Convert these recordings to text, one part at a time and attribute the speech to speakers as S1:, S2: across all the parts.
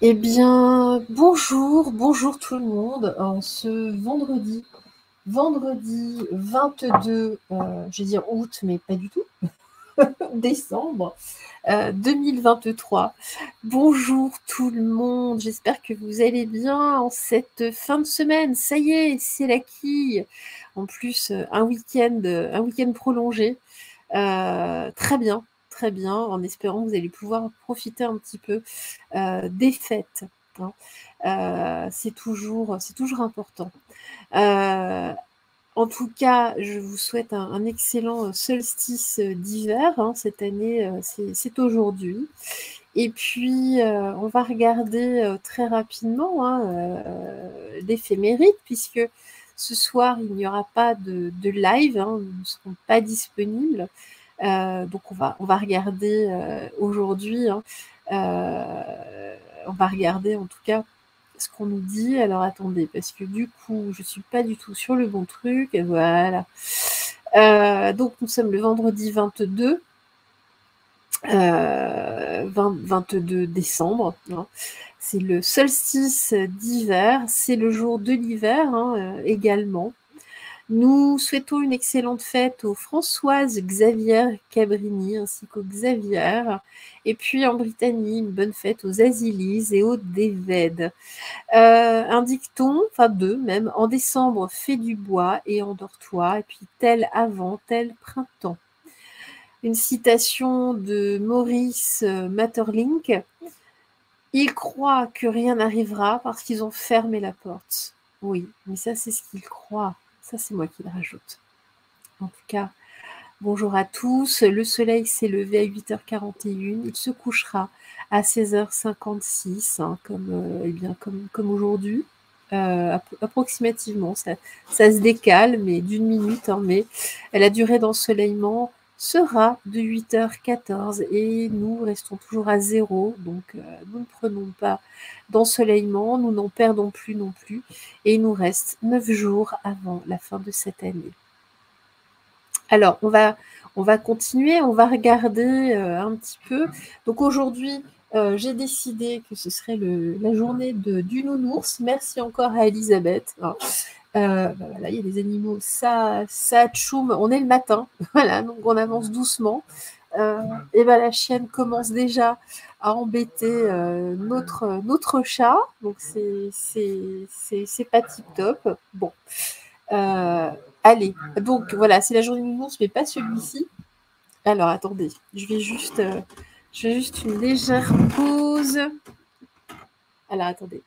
S1: Eh bien, bonjour tout le monde. En ce vendredi 22, je vais dire août, mais pas du tout, décembre 2023. Bonjour tout le monde, j'espère que vous allez bien en cette fin de semaine. Ça y est, c'est la quille. En plus, un week-end prolongé. Très bien, en espérant que vous allez pouvoir profiter un petit peu des fêtes, hein. C'est toujours important. En tout cas, je vous souhaite un excellent solstice d'hiver, hein. Cette année, c'est aujourd'hui. Et puis, on va regarder très rapidement, hein, l'éphéméride, puisque ce soir, il n'y aura pas de live, hein, nous ne serons pas disponibles. Donc on va regarder aujourd'hui, hein, on va regarder en tout cas ce qu'on nous dit. Alors attendez, parce que du coup, je suis pas du tout sur le bon truc. Voilà. Donc nous sommes le vendredi 22, 22 décembre, hein. C'est le solstice d'hiver, c'est le jour de l'hiver, hein, également. Nous souhaitons une excellente fête aux Françoises Xavier Cabrini ainsi qu'aux Xavier. Et puis en Britannie, une bonne fête aux Azilise et aux Dévèdes. Un dicton, enfin deux même, en décembre, fais du bois et endors-toi. Et puis tel avant, tel printemps. Une citation de Maurice Maeterlinck. Ils croient que rien n'arrivera parce qu'ils ont fermé la porte. Oui, mais ça c'est ce qu'ils croient. Ça c'est moi qui le rajoute. En tout cas, bonjour à tous. Le soleil s'est levé à 8h41. Il se couchera à 16h56, hein, comme aujourd'hui. Approximativement, ça se décale, mais d'une minute, hein, mais la durée d'ensoleillement sera de 8h14 et nous restons toujours à 0, donc nous ne prenons pas d'ensoleillement, nous n'en perdons plus non plus, et il nous reste 9 jours avant la fin de cette année. Alors, on va continuer, on va regarder un petit peu. Donc aujourd'hui, j'ai décidé que ce serait la journée du nounours. Merci encore à Elisabeth, hein. Voilà, il y a des animaux, ça tchoum, on est le matin, voilà, donc on avance doucement. Et la chienne commence déjà à embêter notre chat, donc c'est pas tip top. Bon. Allez, donc voilà, c'est la journée du nounours, mais pas celui-ci. Alors attendez, je vais juste une légère pause. Alors attendez.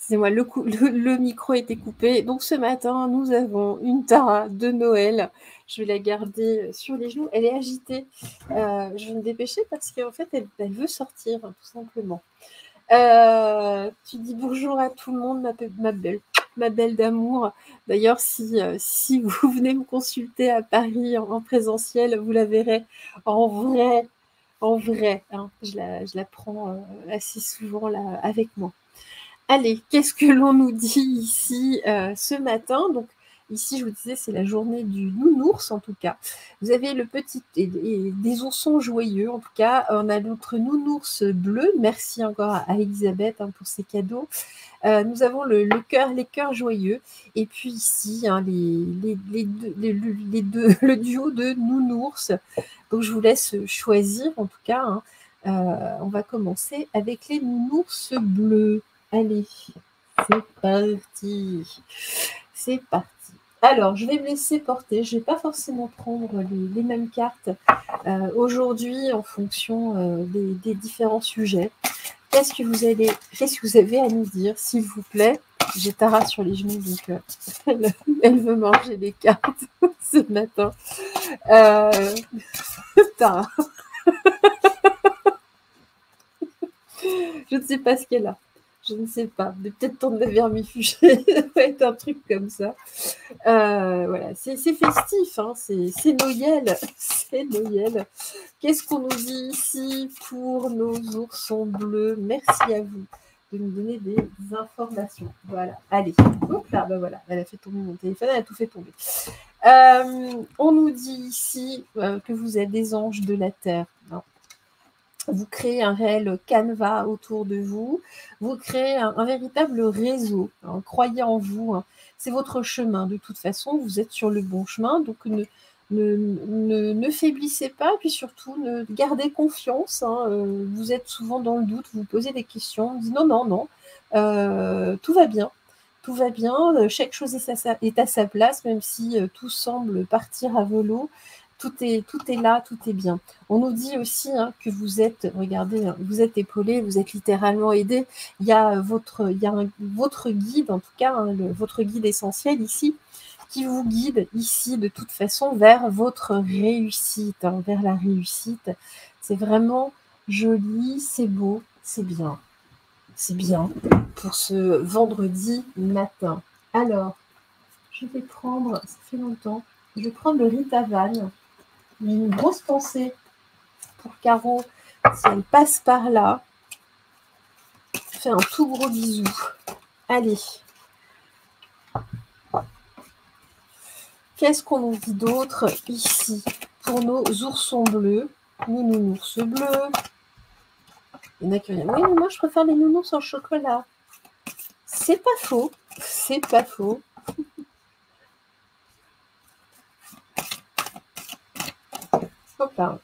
S1: Excusez-moi, le micro était coupé. Donc ce matin, nous avons une Tara de Noël. Je vais la garder sur les genoux. Elle est agitée. Je vais me dépêcher parce qu'en fait, elle veut sortir, hein, tout simplement. Tu dis bonjour à tout le monde, ma belle d'amour. D'ailleurs, si vous venez me consulter à Paris en présentiel, vous la verrez en vrai, hein. Je la prends assez souvent là avec moi. Allez, qu'est-ce que l'on nous dit ici ce matin? Donc, Ici, je vous disais, c'est la journée du nounours, en tout cas. Vous avez le petit et des oursons joyeux, en tout cas. On a notre nounours bleu. Merci encore à Elisabeth hein, pour ces cadeaux. Nous avons les cœurs joyeux. Et puis ici, hein, le duo de nounours. Donc, je vous laisse choisir, en tout cas. Hein. On va commencer avec les nounours bleus. Allez, c'est parti. C'est parti. Alors, je vais me laisser porter. Je ne vais pas forcément prendre les mêmes cartes aujourd'hui en fonction des différents sujets. Qu'est-ce que vous avez à nous dire, s'il vous plaît? J'ai Tara sur les genoux, donc elle veut manger les cartes ce matin. Tara. Je ne sais pas ce qu'elle a. Je ne sais pas. Peut-être tant de la vermifugée. Ça va être un truc comme ça. Voilà, c'est festif. Hein, c'est Noël. C'est Noël. Qu'est-ce qu'on nous dit ici pour nos oursons bleus? Merci à vous de nous donner des informations. Voilà. Allez. Hop là. Ben voilà. Elle a fait tomber mon téléphone. Elle a tout fait tomber. On nous dit ici que vous êtes des anges de la terre. Non. Vous créez un réel canevas autour de vous, vous créez un véritable réseau. Hein, croyez en vous, hein. C'est votre chemin. De toute façon, vous êtes sur le bon chemin, donc ne faiblissez pas, puis surtout, gardez confiance. Hein, vous êtes souvent dans le doute, vous posez des questions, vous dites non, tout va bien. Tout va bien, chaque chose est à sa place, même si tout semble partir à volo. Tout est là, tout est bien. On nous dit aussi hein, que vous êtes, regardez, hein, vous êtes épaulé, vous êtes littéralement aidé. Il y a votre guide, en tout cas, hein, votre guide essentiel ici, qui vous guide ici de toute façon vers votre réussite, hein, vers la réussite. C'est vraiment joli, c'est beau, c'est bien. C'est bien pour ce vendredi matin. Alors, je vais prendre, ça fait longtemps, je vais prendre le Ritavan. Une grosse pensée pour Caro, si elle passe par là. Je fais un tout gros bisou. Allez. Qu'est-ce qu'on nous dit d'autre ici pour nos oursons bleus? Nos nounours bleus. Il y en a qui disent, oui, mais moi je préfère les nounours en chocolat. C'est pas faux. C'est pas faux. Hop là.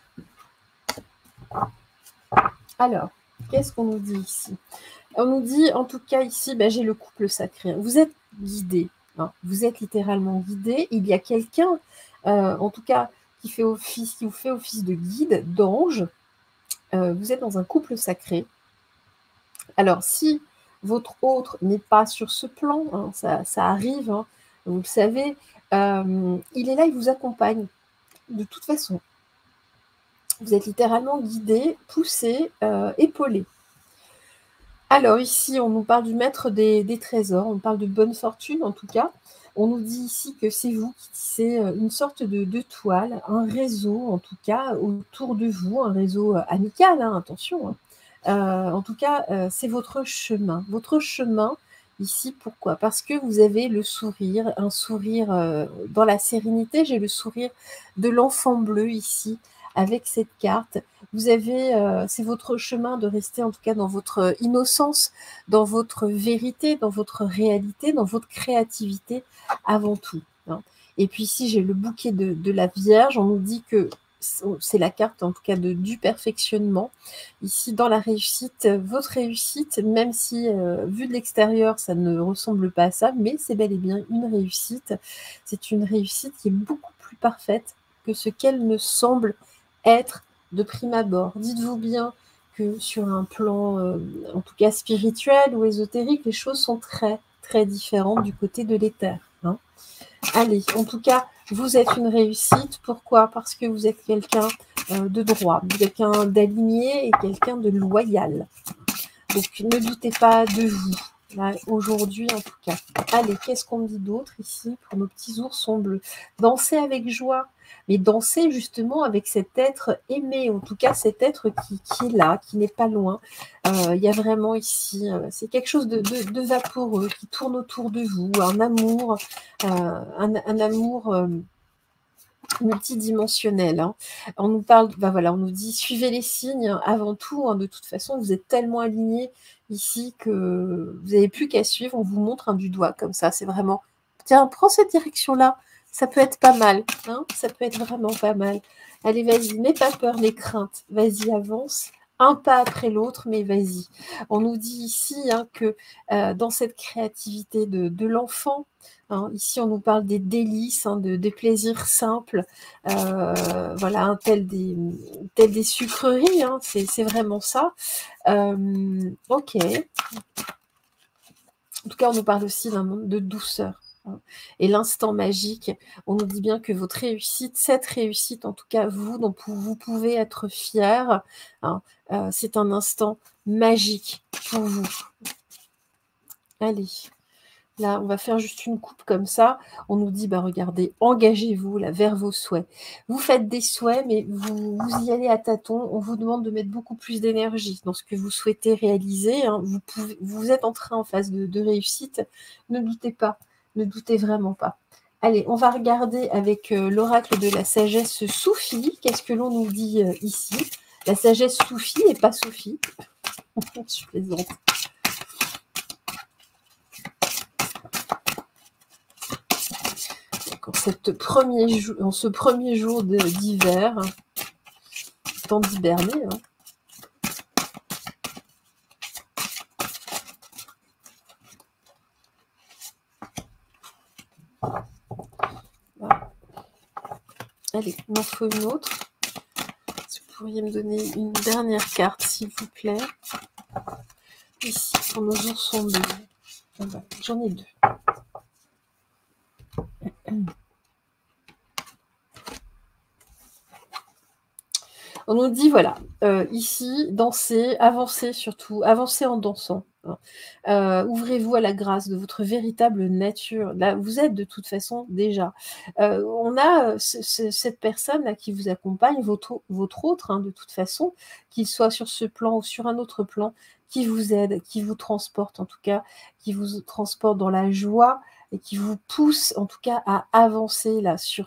S1: Alors, qu'est-ce qu'on nous dit ici? On nous dit, en tout cas ici, ben, j'ai le couple sacré. Vous êtes guidé. Hein, vous êtes littéralement guidé. Il y a quelqu'un, en tout cas, qui vous fait office de guide, d'ange. Vous êtes dans un couple sacré. Alors, si votre autre n'est pas sur ce plan, hein, ça arrive, hein, vous le savez, il est là, il vous accompagne. De toute façon, vous êtes littéralement guidé, poussé, épaulé. Alors ici, on nous parle du maître des trésors, on parle de bonne fortune en tout cas. On nous dit ici que c'est vous qui tissez une sorte de toile, un réseau en tout cas autour de vous, un réseau amical, hein, attention. Hein. En tout cas, c'est votre chemin. Votre chemin ici, pourquoi? Parce que vous avez le sourire, un sourire dans la sérénité. J'ai le sourire de l'enfant bleu ici, avec cette carte. Vous avez, c'est votre chemin de rester en tout cas dans votre innocence, dans votre vérité, dans votre réalité, dans votre créativité avant tout. Hein. Et puis ici, j'ai le bouquet de la Vierge. On nous dit que c'est la carte en tout cas du perfectionnement. Ici, dans la réussite, votre réussite, même si vu de l'extérieur, ça ne ressemble pas à ça, mais c'est bel et bien une réussite. C'est une réussite qui est beaucoup plus parfaite que ce qu'elle ne semble être de prime abord. Dites-vous bien que sur un plan, en tout cas spirituel ou ésotérique, les choses sont très, très différentes du côté de l'éther. Hein. Allez, en tout cas, vous êtes une réussite. Pourquoi? Parce que vous êtes quelqu'un de droit, quelqu'un d'aligné et quelqu'un de loyal. Donc, ne doutez pas de vous. là, aujourd'hui en tout cas. Allez, qu'est-ce qu'on me dit d'autre ici pour nos petits oursons bleus? Danser avec joie, mais danser justement avec cet être aimé, en tout cas cet être qui est là, qui n'est pas loin. Il y a vraiment ici, c'est quelque chose de vaporeux qui tourne autour de vous, un amour, un amour multidimensionnel. Hein. On nous parle, bah voilà, on nous dit suivez les signes avant tout. Hein, de toute façon, vous êtes tellement alignés ici que vous n'avez plus qu'à suivre. On vous montre du doigt comme ça. C'est vraiment, tiens, prends cette direction-là. Ça peut être pas mal. Hein, ça peut être vraiment pas mal. Allez, vas-y, n'aie pas peur, les craintes. Vas-y, avance. Un pas après l'autre, mais vas-y. On nous dit ici que dans cette créativité de l'enfant, hein, ici, on nous parle des délices, des plaisirs simples, voilà, tels des sucreries, hein, c'est vraiment ça. Ok. En tout cas, on nous parle aussi d'un monde de douceur. Hein. Et l'instant magique, on nous dit bien que votre réussite, cette réussite, en tout cas vous, dont vous pouvez être fiers, hein, c'est un instant magique pour vous. Allez. Là, on va faire juste une coupe comme ça. On nous dit, bah, regardez, engagez-vous là vers vos souhaits. Vous faites des souhaits, mais vous y allez à tâtons. On vous demande de mettre beaucoup plus d'énergie dans ce que vous souhaitez réaliser. Hein. Vous êtes en train en phase de réussite. Ne doutez pas, ne doutez vraiment pas. Allez, on va regarder avec l'oracle de la sagesse Soufi. Qu'est-ce que l'on nous dit ici? La sagesse Soufi et pas Sophie. Je plaisante. En ce premier jour d'hiver, temps d'hiberner. Hein. Voilà. Allez, il m'en faut une autre. Est-ce que vous pourriez me donner une dernière carte, s'il vous plaît? Ici, pour nos oursons bleus. Voilà, j'en ai deux. On nous dit, voilà, ici, danser, avancer surtout, avancer en dansant. Hein. Ouvrez-vous à la grâce de votre véritable nature. Là, vous êtes de toute façon déjà. On a cette personne là qui vous accompagne, votre autre, hein, de toute façon, qu'il soit sur ce plan ou sur un autre plan, qui vous aide, qui vous transporte en tout cas, qui vous transporte dans la joie, et qui vous pousse en tout cas à avancer là sur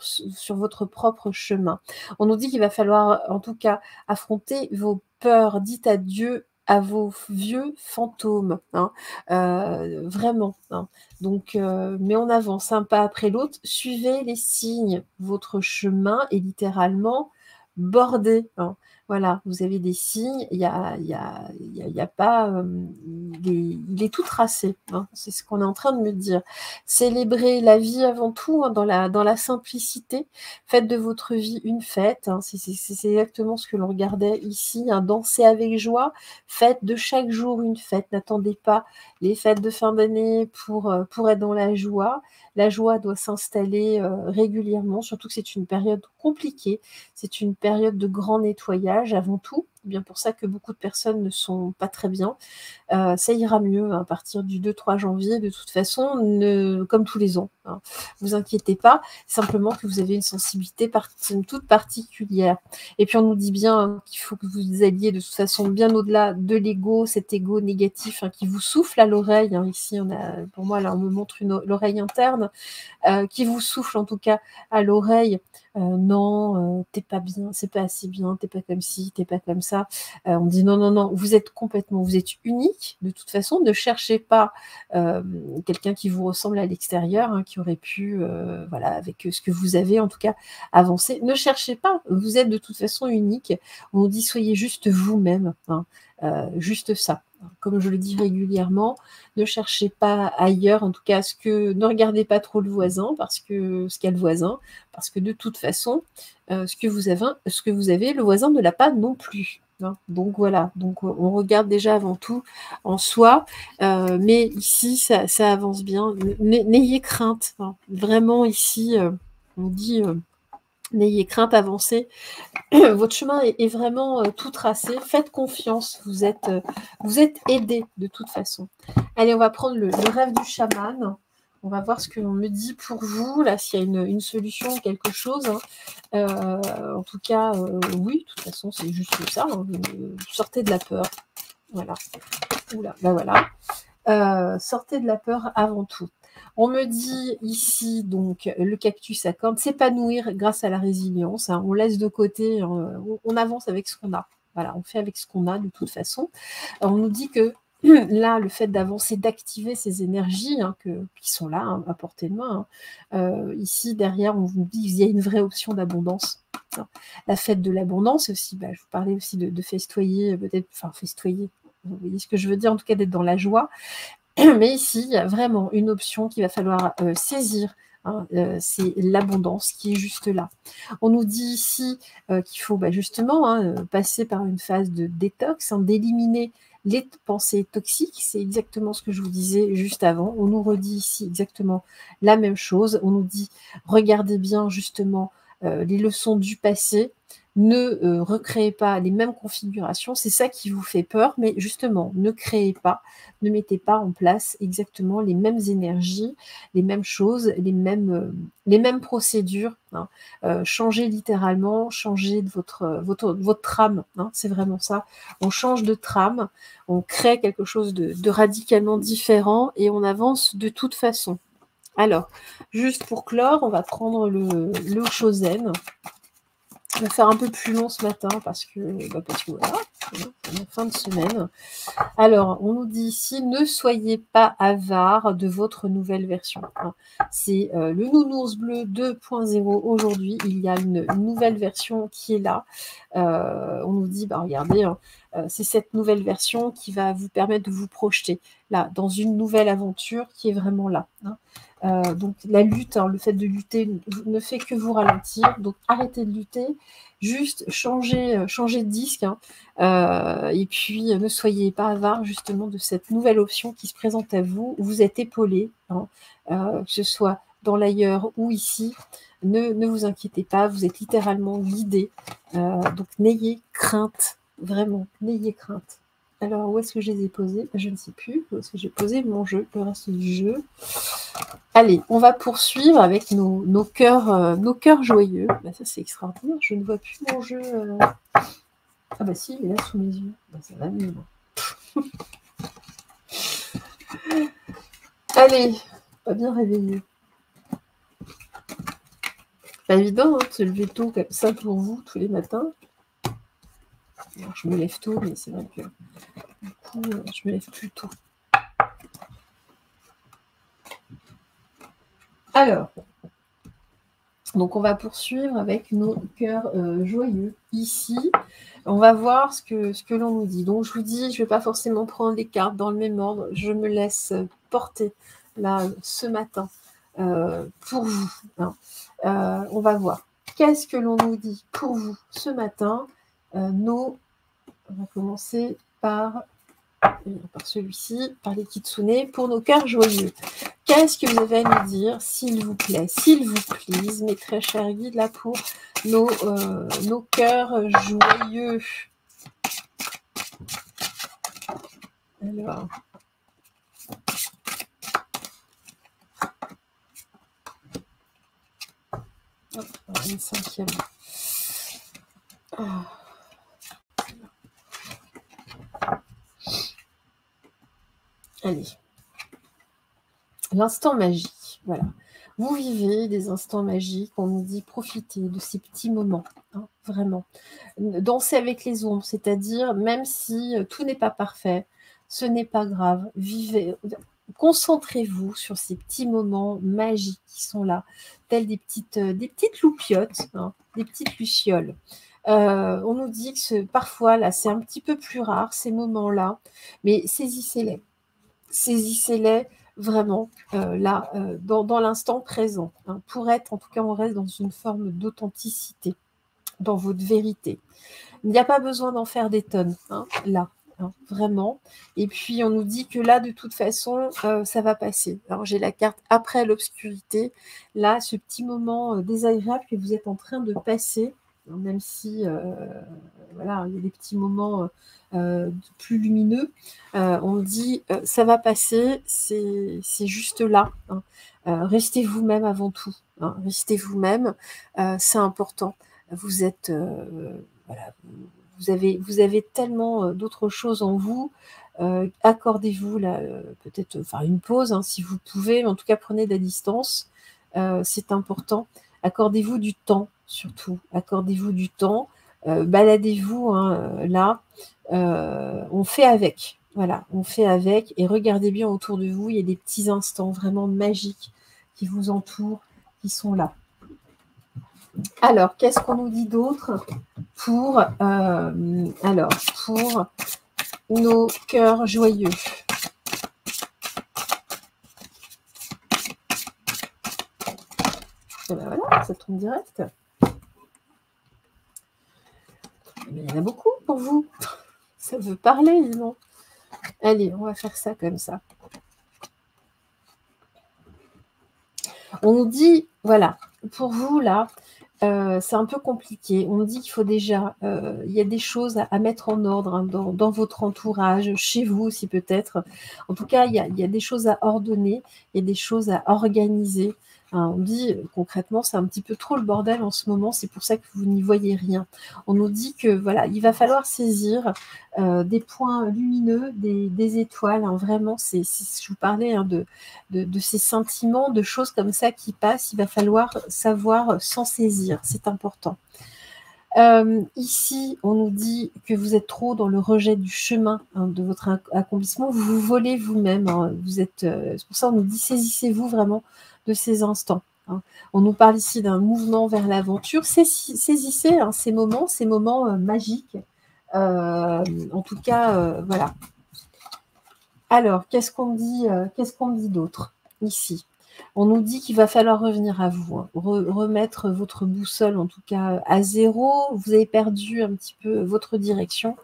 S1: votre propre chemin. On nous dit qu'il va falloir en tout cas affronter vos peurs, dites adieu à vos vieux fantômes, hein, vraiment. Hein. Donc, mais on avance un pas après l'autre, suivez les signes, votre chemin est littéralement bordé. Hein. Voilà, vous avez des signes, il y a pas, il est tout tracé, hein, c'est ce qu'on est en train de me dire. Célébrez la vie avant tout, hein, dans la simplicité, faites de votre vie une fête, hein, c'est exactement ce que l'on regardait ici, hein, danser avec joie, faites de chaque jour une fête, n'attendez pas les fêtes de fin d'année pour être dans la joie doit s'installer régulièrement, surtout que c'est une période compliquée, c'est une période de grand nettoyage avant tout. C'est bien pour ça que beaucoup de personnes ne sont pas très bien. Ça ira mieux à partir du 2-3 janvier. De toute façon, comme tous les ans. Hein. Vous inquiétez pas, simplement que vous avez une sensibilité toute particulière. Et puis on nous dit bien qu'il faut que vous alliez de toute façon bien au-delà de l'ego, cet ego négatif qui vous souffle à l'oreille. Hein. Ici, pour moi, là, on me montre l'oreille interne qui vous souffle en tout cas à l'oreille. Non, t'es pas bien, c'est pas assez bien, t'es pas comme ci, t'es pas comme ça. On dit non, vous êtes unique de toute façon. Ne cherchez pas quelqu'un qui vous ressemble à l'extérieur, hein, qui aurait pu, voilà, avec ce que vous avez en tout cas, avancer. Ne cherchez pas, vous êtes de toute façon unique. On dit soyez juste vous-même, hein, juste ça. Comme je le dis régulièrement, ne cherchez pas ailleurs, en tout cas, ne regardez pas trop le voisin, ce qu'a le voisin, parce que de toute façon, ce que vous avez, le voisin ne l'a pas non plus. Hein. Donc voilà, donc on regarde déjà avant tout en soi, mais ici, ça avance bien. N'ayez crainte. Hein. Vraiment, ici, on dit N'ayez crainte, avancez. Votre chemin est vraiment tout tracé. Faites confiance. Vous êtes aidé de toute façon. Allez, on va prendre le rêve du chaman. On va voir ce que l'on me dit pour vous. Là, s'il y a une solution, quelque chose. En tout cas, oui, de toute façon, c'est juste ça. Hein. Sortez de la peur. Voilà. Oula, ben voilà. Sortez de la peur avant tout. On me dit ici, donc, le cactus à cornes, s'épanouir grâce à la résilience. Hein. On laisse de côté, on avance avec ce qu'on a. Voilà, on fait avec ce qu'on a de toute façon. On nous dit que là, le fait d'avancer, d'activer ces énergies hein, qui sont là, hein, à portée de main. Hein. Ici, derrière, on vous dit qu'il y a une vraie option d'abondance. Hein. La fête de l'abondance aussi, je vous parlais aussi de festoyer, peut-être, enfin festoyer, vous voyez ce que je veux dire, en tout cas d'être dans la joie. Mais ici, il y a vraiment une option qu'il va falloir saisir. Hein, c'est l'abondance qui est juste là. On nous dit ici qu'il faut justement passer par une phase de détox, hein, d'éliminer les pensées toxiques. C'est exactement ce que je vous disais juste avant. On nous redit ici exactement la même chose. On nous dit, regardez bien justement les leçons du passé. Ne recréez pas les mêmes configurations. C'est ça qui vous fait peur. Mais justement, ne créez pas. Ne mettez pas en place exactement les mêmes énergies, les mêmes choses, les mêmes procédures. Hein. Changez littéralement, changez de votre trame. Hein, c'est vraiment ça. On change de trame, on crée quelque chose de radicalement différent et on avance de toute façon. Alors, juste pour clore, on va prendre le Chosen. On va faire un peu plus long ce matin parce que voilà, c'est la fin de semaine. Alors, on nous dit ici, ne soyez pas avare de votre nouvelle version. C'est le Nounours Bleu 2.0 aujourd'hui. Il y a une nouvelle version qui est là. On nous dit, regardez, hein, c'est cette nouvelle version qui va vous permettre de vous projeter là, dans une nouvelle aventure qui est vraiment là. Hein. Donc la lutte, hein, le fait de lutter ne fait que vous ralentir. Donc arrêtez de lutter, juste changez de disque. Hein. Et puis ne soyez pas avare justement de cette nouvelle option qui se présente à vous. Vous êtes épaulé, hein, que ce soit dans l'ailleurs ou ici. Ne vous inquiétez pas, vous êtes littéralement guidé. Donc n'ayez crainte, vraiment, n'ayez crainte. Alors, où est-ce que je les ai posés? Je ne sais plus. Où est-ce que j'ai posé mon jeu, le reste du jeu? Allez, on va poursuivre avec nos cœurs joyeux. Ça, c'est extraordinaire. Je ne vois plus mon jeu. Ah si, il est là sous mes yeux. Ça va mieux. Allez, pas bien réveillé. Pas évident de se lever tôt comme ça pour vous tous les matins. Alors, je me lève tôt, mais c'est vrai que du coup, je me lève plus tôt. Alors, donc on va poursuivre avec nos cœurs joyeux. Ici, on va voir ce que l'on nous dit. Donc je vous dis, je ne vais pas forcément prendre les cartes dans le même ordre. Je me laisse porter là ce matin pour vous. Hein. On va voir. Qu'est-ce que l'on nous dit pour vous ce matin? On va commencer par celui-ci, par les kitsune, pour nos cœurs joyeux. Qu'est-ce que vous avez à nous dire, s'il vous plaît, s'il vous plaît, mes très chers guides, là, pour nos cœurs joyeux? Alors... Hop, une cinquième. Oh. Allez. L'instant magique, voilà. Vous vivez des instants magiques, on nous dit profitez de ces petits moments, hein, vraiment. Dansez avec les ombres, c'est-à-dire même si tout n'est pas parfait, ce n'est pas grave, vivez, concentrez-vous sur ces petits moments magiques qui sont là, tels des petites loupiottes, hein, des petites lucioles. On nous dit que parfois, là, c'est un petit peu plus rare, ces moments-là, mais saisissez-les. Saisissez-les vraiment là, dans l'instant présent. Hein, pour être, en tout cas, on reste dans une forme d'authenticité, dans votre vérité. Il n'y a pas besoin d'en faire des tonnes, hein, là. hein, vraiment. Et puis, on nous dit que là, de toute façon, ça va passer. Alors, j'ai la carte après l'obscurité. Là, ce petit moment désagréable que vous êtes en train de passer, même si, voilà, il y a des petits moments plus lumineux, on dit, ça va passer, c'est juste là, hein. Restez vous-même avant tout, hein, restez vous-même, c'est important. Vous êtes, voilà, vous avez tellement d'autres choses en vous. Accordez-vous là, peut-être, enfin une pause, hein, si vous pouvez, mais en tout cas prenez de la distance. C'est important. Accordez-vous du temps, surtout. Accordez-vous du temps. Baladez-vous, hein, là. On fait avec. Voilà, on fait avec. Et regardez bien autour de vous. Il y a des petits instants vraiment magiques qui vous entourent, qui sont là. Alors, qu'est-ce qu'on nous dit d'autre pour nos cœurs joyeux? Et ben voilà, ça tombe direct. Mais il y en a beaucoup pour vous. Ça veut parler, dis donc. Allez, on va faire ça comme ça. On nous dit, voilà, pour vous, là, c'est un peu compliqué. On dit qu'il faut déjà, il y a des choses à mettre en ordre, hein, dans votre entourage, chez vous aussi peut-être. En tout cas, il y a des choses à ordonner, il y a des choses à organiser. Hein, on dit concrètement, c'est un petit peu trop le bordel en ce moment, c'est pour ça que vous n'y voyez rien. On nous dit que voilà, il va falloir saisir des points lumineux, des étoiles. Hein, vraiment, je vous parlais, hein, de ces sentiments, de choses comme ça qui passent. Il va falloir savoir s'en saisir. C'est important. Ici, on nous dit que vous êtes trop dans le rejet du chemin, hein, de votre accomplissement. Vous vous volez vous-même. Hein, c'est pour ça qu'on nous dit saisissez-vous vraiment de ces instants. Hein. On nous parle ici d'un mouvement vers l'aventure. Saisissez, hein, ces moments magiques. En tout cas, voilà. Alors, qu'est-ce qu'on dit d'autre ici? On nous dit qu'il va falloir revenir à vous, hein, remettre votre boussole, en tout cas, à zéro. Vous avez perdu un petit peu votre direction.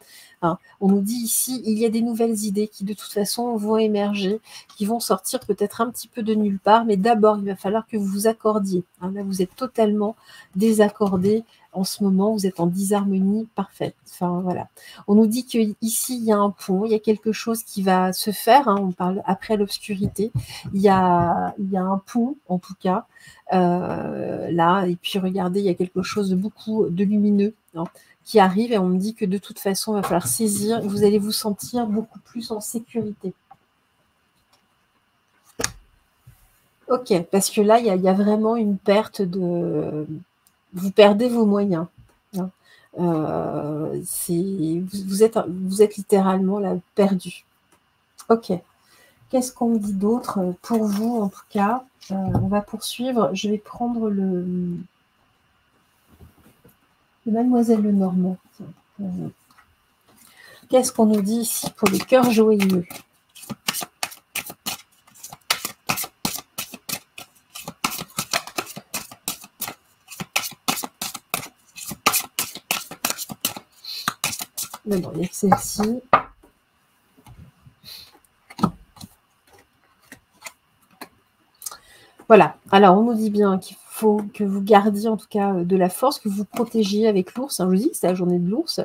S1: Hein. On nous dit ici, il y a des nouvelles idées qui, de toute façon, vont émerger, qui vont sortir peut-être un petit peu de nulle part, mais d'abord, il va falloir que vous vous accordiez. Hein. Là, vous êtes totalement désaccordés en ce moment, vous êtes en disharmonie parfaite. Enfin, voilà. On nous dit qu'ici, il y a un pont, il y a quelque chose qui va se faire. Hein, on parle après l'obscurité. Il y a un pont, en tout cas, là. Et puis, regardez, il y a quelque chose de beaucoup de lumineux, hein, qui arrive. Et on me dit que de toute façon, il va falloir saisir. Vous allez vous sentir beaucoup plus en sécurité. Ok, parce que là, il y a vraiment une perte de... Vous perdez vos moyens. Hein. Vous êtes littéralement là, perdu. Ok. Qu'est-ce qu'on me dit d'autre pour vous, en tout cas? On va poursuivre. Je vais prendre le Mademoiselle Lenormand. Qu'est-ce qu'on nous dit ici pour les cœurs joyeux? D'abord, il y a celle-ci. Voilà. Alors, on nous dit bien qu'il faut que vous gardiez, en tout cas, de la force, que vous protégiez avec l'ours. Hein. Je vous dis que c'est la journée de l'ours.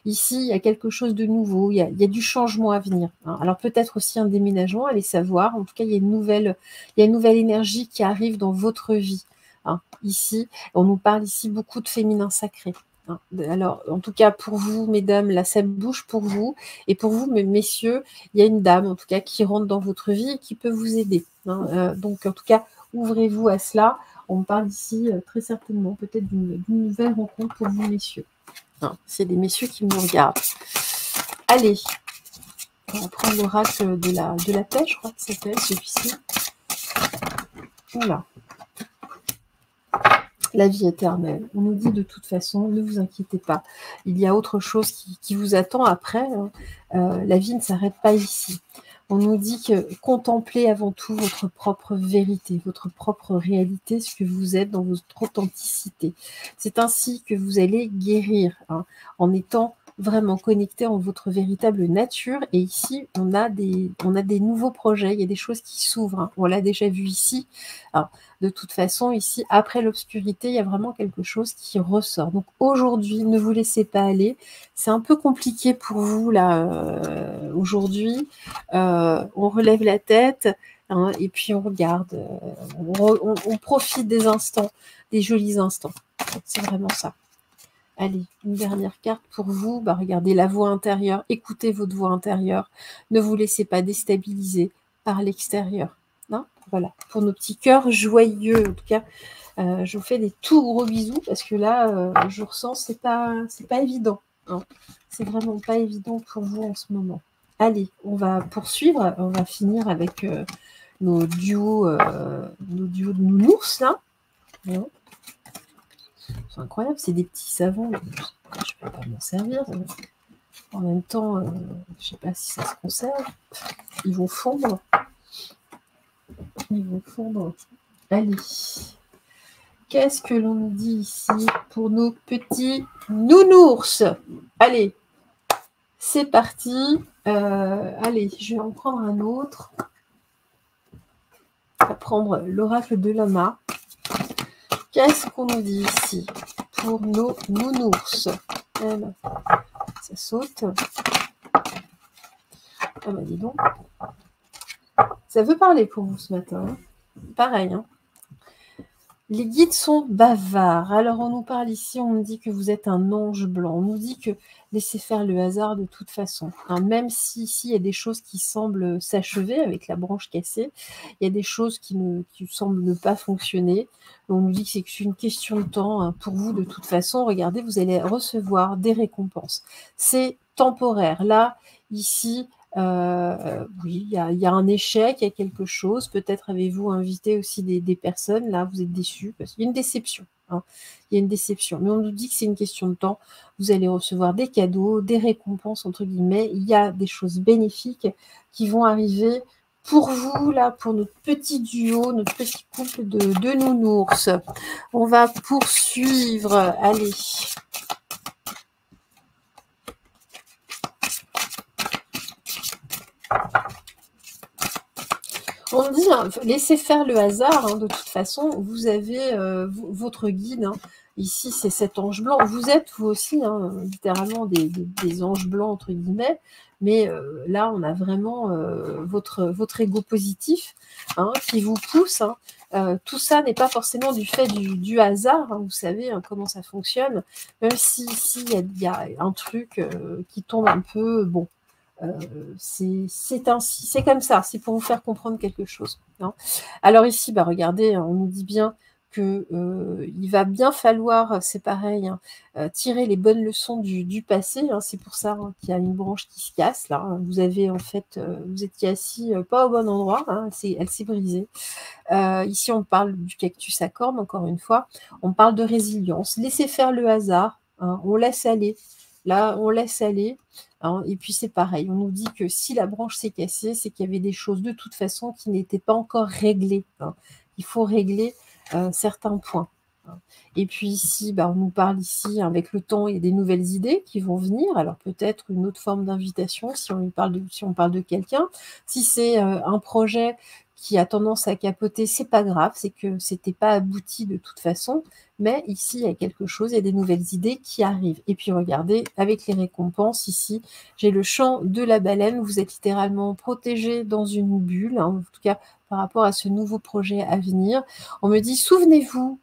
S1: Ici, il y a quelque chose de nouveau. Il y a du changement à venir. Hein. Alors, peut-être aussi un déménagement, allez savoir. En tout cas, il y a une nouvelle énergie qui arrive dans votre vie. Hein. Ici, on nous parle ici beaucoup de féminin sacré. Hein. Alors, en tout cas, pour vous, mesdames, là, ça bouge pour vous. Et pour vous, messieurs, il y a une dame, en tout cas, qui rentre dans votre vie et qui peut vous aider. Hein. Donc, en tout cas, ouvrez-vous à cela. On me parle ici très certainement peut-être d'une nouvelle rencontre pour vous, messieurs. Hein, c'est des messieurs qui me regardent. Allez, on va prendre l'oracle de la paix, je crois que ça s'appelle celui-ci. Voilà. La vie éternelle. On nous dit de toute façon, ne vous inquiétez pas. Il y a autre chose qui vous attend après. Hein. La vie ne s'arrête pas ici. On nous dit que contemplez avant tout votre propre vérité, votre propre réalité, ce que vous êtes dans votre authenticité. C'est ainsi que vous allez guérir, hein, en étant vraiment connecté en votre véritable nature. Et ici, on a des nouveaux projets, il y a des choses qui s'ouvrent. Hein. On l'a déjà vu ici. Alors, de toute façon, ici, après l'obscurité, il y a vraiment quelque chose qui ressort. Donc aujourd'hui, ne vous laissez pas aller. C'est un peu compliqué pour vous, là, aujourd'hui. On relève la tête, hein, et puis on regarde. On profite des instants, des jolis instants. C'est vraiment ça. Allez, une dernière carte pour vous. Bah, regardez la voix intérieure. Écoutez votre voix intérieure. Ne vous laissez pas déstabiliser par l'extérieur. Hein, voilà, pour nos petits cœurs joyeux. En tout cas, je vous fais des tout gros bisous parce que là, je ressens, c'est pas évident. Hein. C'est vraiment pas évident pour vous en ce moment. Allez, on va poursuivre. On va finir avec nos duos de nounours, là. Hein. C'est incroyable, c'est des petits savons. Je ne peux pas m'en servir. En même temps, je ne sais pas si ça se conserve. Ils vont fondre. Ils vont fondre. Allez. Qu'est-ce que l'on nous dit ici pour nos petits nounours? Allez, c'est parti. Allez, je vais en prendre un autre. On va prendre l'oracle de Lama. Qu'est-ce qu'on nous dit ici pour nos nounours? Alors, ça saute. Ah bah dis donc. Ça veut parler pour vous ce matin. Hein. Pareil. Hein. Les guides sont bavards. Alors on nous parle ici, on nous dit que vous êtes un ange blanc. On nous dit que laissez faire le hasard de toute façon. Hein, même si ici il y a des choses qui semblent s'achever avec la branche cassée, il y a des choses qui semblent ne pas fonctionner. On nous dit que c'est une question de temps. Hein, pour vous de toute façon, regardez, vous allez recevoir des récompenses. C'est temporaire. Là, ici... oui, il y a un échec, il y a quelque chose. Peut-être avez-vous invité aussi des personnes. Là, vous êtes déçus parce qu'il y a une déception. Hein. Il y a une déception. Mais on nous dit que c'est une question de temps. Vous allez recevoir des cadeaux, des récompenses, entre guillemets. Il y a des choses bénéfiques qui vont arriver pour vous, là, pour notre petit duo, notre petit couple de nounours. On va poursuivre. Allez. On dit, hein, laissez faire le hasard, hein, de toute façon, vous avez votre guide, hein. Ici c'est cet ange blanc, vous êtes vous aussi, hein, littéralement des anges blancs entre guillemets, mais là on a vraiment votre ego positif, hein, qui vous pousse, hein. Tout ça n'est pas forcément du fait du hasard, hein, vous savez hein, comment ça fonctionne, même si ici il y a un truc qui tombe un peu, bon, c'est ainsi, c'est comme ça, c'est pour vous faire comprendre quelque chose. Hein. Alors ici, bah, regardez, on nous dit bien que il va bien falloir, c'est pareil, hein, tirer les bonnes leçons du passé. Hein, c'est pour ça hein, qu'il y a une branche qui se casse là. Hein. Vous avez en fait, vous étiez assis pas au bon endroit, hein, elle s'est brisée. Ici, on parle du cactus à cornes, encore une fois. On parle de résilience. Laissez faire le hasard. Hein, on laisse aller. Là, on laisse aller. Hein, et puis, c'est pareil. On nous dit que si la branche s'est cassée, c'est qu'il y avait des choses de toute façon qui n'étaient pas encore réglées. Hein. Il faut régler certains points. Hein. Et puis ici, bah, on nous parle ici, avec le temps, il y a des nouvelles idées qui vont venir. Alors peut-être une autre forme d'invitation si on parle de quelqu'un. Si c'est un projet qui a tendance à capoter, c'est pas grave, c'est que c'était pas abouti de toute façon, mais ici il y a quelque chose, il y a des nouvelles idées qui arrivent. Et puis regardez, avec les récompenses ici, j'ai le chant de la baleine, vous êtes littéralement protégé dans une bulle, hein, en tout cas par rapport à ce nouveau projet à venir. On me dit, souvenez-vous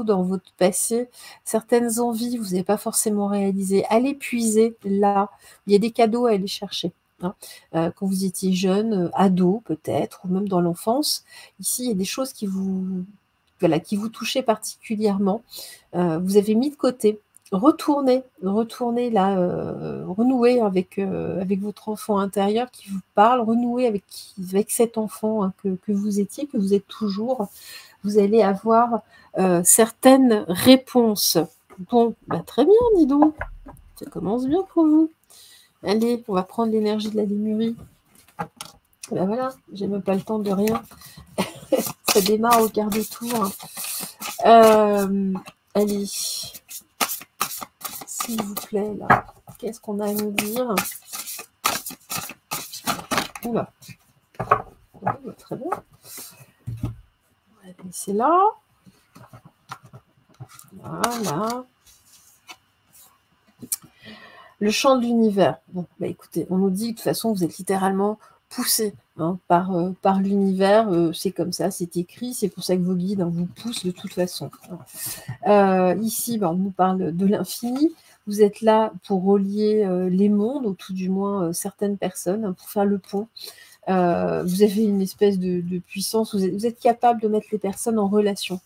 S1: dans votre passé, certaines envies, vous n'avez pas forcément réalisées, allez puiser là, il y a des cadeaux à aller chercher. Hein. Quand vous étiez jeune, ado peut-être, ou même dans l'enfance, ici il y a des choses qui vous touchaient particulièrement. Vous avez mis de côté. Retournez là, renouez avec votre enfant intérieur qui vous parle, renouez avec cet enfant hein, que vous étiez, que vous êtes toujours. Vous allez avoir certaines réponses. Bon, bah, très bien, dis donc. Ça commence bien pour vous. Allez, on va prendre l'énergie de la lémurie. Ben voilà, j'ai même pas le temps de rien. Ça démarre au quart de tour. Allez. s'il vous plaît, là. Qu'est-ce qu'on a à nous dire? Oula. Ouais, très bien. On va laisser là. Voilà. Le chant de l'univers. Bon, bah écoutez, on nous dit que de toute façon, vous êtes littéralement poussé par l'univers. C'est comme ça, c'est écrit. C'est pour ça que vos guides vous poussent de toute façon. Ici, on nous parle de l'infini. Vous êtes là pour relier les mondes, ou tout du moins certaines personnes, pour faire le pont. Vous avez une espèce de puissance, vous êtes capable de mettre les personnes en relation.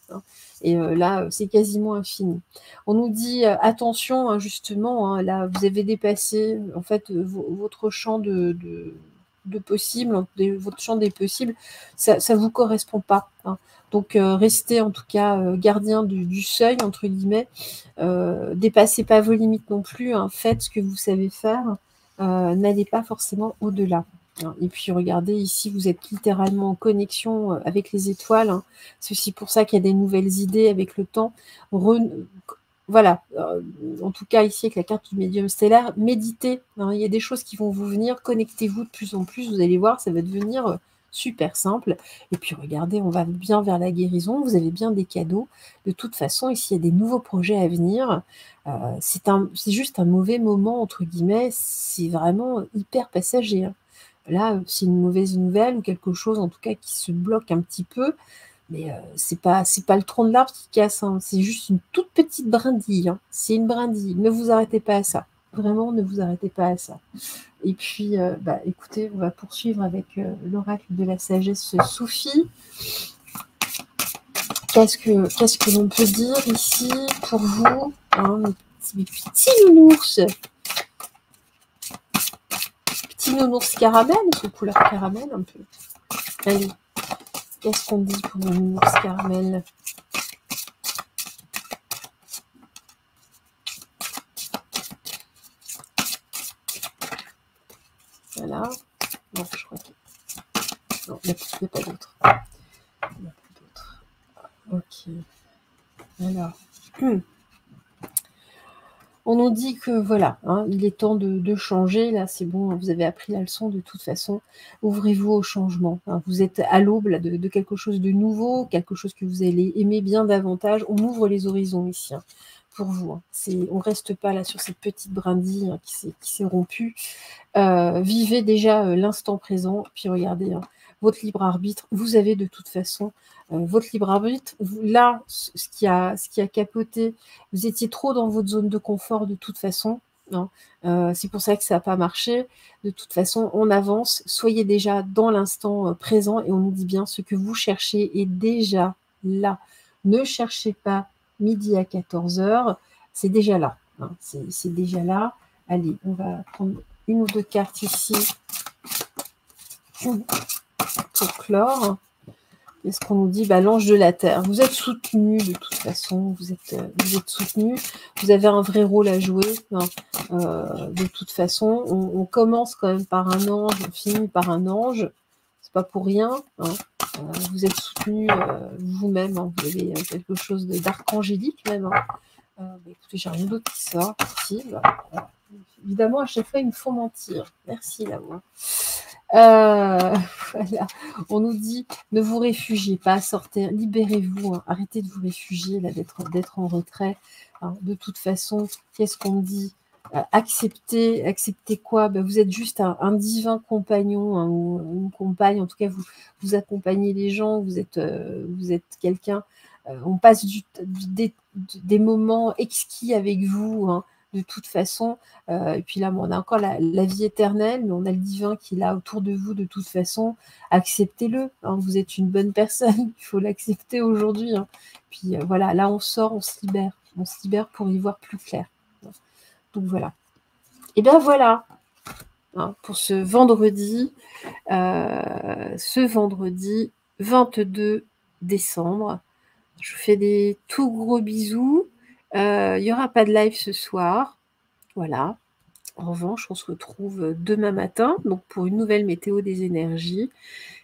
S1: Et là, c'est quasiment infini. On nous dit, attention, justement, là, vous avez dépassé, en fait, votre champ de possible, votre champ des possibles, ça ne vous correspond pas. Donc, restez, en tout cas, gardien du seuil, entre guillemets. Dépassez pas vos limites non plus. Faites ce que vous savez faire. N'allez pas forcément au-delà. Et puis regardez, ici, vous êtes littéralement en connexion avec les étoiles. C'est aussi pour ça qu'il y a des nouvelles idées avec le temps. Voilà, en tout cas ici avec la carte du médium stellaire, méditez. Il y a des choses qui vont vous venir, connectez-vous de plus en plus, vous allez voir, ça va devenir super simple. Et puis regardez, on va bien vers la guérison, vous avez bien des cadeaux. De toute façon, ici, il y a des nouveaux projets à venir. C'est juste un mauvais moment, entre guillemets, c'est vraiment hyper passager. Là, c'est une mauvaise nouvelle ou quelque chose, en tout cas, qui se bloque un petit peu. Mais c'est pas le tronc de l'arbre qui casse. C'est juste une toute petite brindille. C'est une brindille. Ne vous arrêtez pas à ça. Vraiment, ne vous arrêtez pas à ça. Et puis, écoutez, on va poursuivre avec l'oracle de la sagesse Sophie. Qu'est-ce que l'on peut dire ici pour vous, mes petits nounours? Nounours caramel, c'est couleur caramel un peu. Allez, qu'est-ce qu'on dit pour le nounours caramel? Voilà. Non, je crois que... Non, il n'y a pas d'autre. Il n'y a pas d'autre. Ok. Alors... On nous dit que voilà, il est temps de changer. Là, c'est bon, vous avez appris la leçon de toute façon. Ouvrez-vous au changement. Vous êtes à l'aube de quelque chose de nouveau, quelque chose que vous allez aimer bien davantage. On ouvre les horizons ici pour vous. On ne reste pas là sur cette petite brindille qui s'est rompue. Vivez déjà l'instant présent. Puis regardez, votre libre arbitre, vous avez de toute façon votre libre arbitre. Là, ce qui a capoté, vous étiez trop dans votre zone de confort de toute façon. C'est pour ça que ça n'a pas marché. De toute façon, on avance. Soyez déjà dans l'instant présent et on nous dit bien ce que vous cherchez est déjà là. Ne cherchez pas midi à 14h. C'est déjà là. C'est déjà là. Allez, on va prendre une ou deux cartes ici pour clore. Qu'est-ce qu'on nous dit? L'ange de la terre. Vous êtes soutenu de toute façon. Vous êtes soutenu. Vous avez un vrai rôle à jouer. De toute façon, on commence quand même par un ange, on finit par un ange. C'est pas pour rien. Vous êtes soutenu vous-même. Vous avez quelque chose d'archangélique même. Écoutez, j'ai rien d'autre qui sort ici. Voilà. Évidemment, à chaque fois, ils me font mentir. Merci, la voix. Voilà. On nous dit, ne vous réfugiez pas, sortez, libérez-vous, arrêtez de vous réfugier, là, d'être en retrait. De toute façon, qu'est-ce qu'on dit? Acceptez quoi? Vous êtes juste un divin compagnon ou une compagne. En tout cas, vous accompagnez les gens. Vous êtes quelqu'un. On passe des moments exquis avec vous. De toute façon, et puis là, on a encore la vie éternelle, mais on a le divin qui est là autour de vous de toute façon. Acceptez-le. Vous êtes une bonne personne. Il faut l'accepter aujourd'hui. Puis voilà, là, on sort, on se libère. On se libère pour y voir plus clair. Donc voilà. Et bien voilà, pour ce vendredi 22 décembre. Je vous fais des tout gros bisous. Il n'y aura pas de live ce soir. Voilà. En revanche, on se retrouve demain matin, donc pour une nouvelle météo des énergies.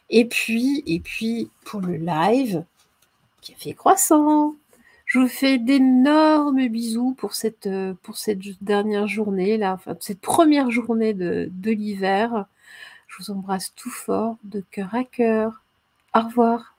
S1: Et puis pour le live, café croissant. Je vous fais d'énormes bisous pour cette dernière journée, là, enfin, cette première journée de l'hiver. Je vous embrasse tout fort, de cœur à cœur. Au revoir.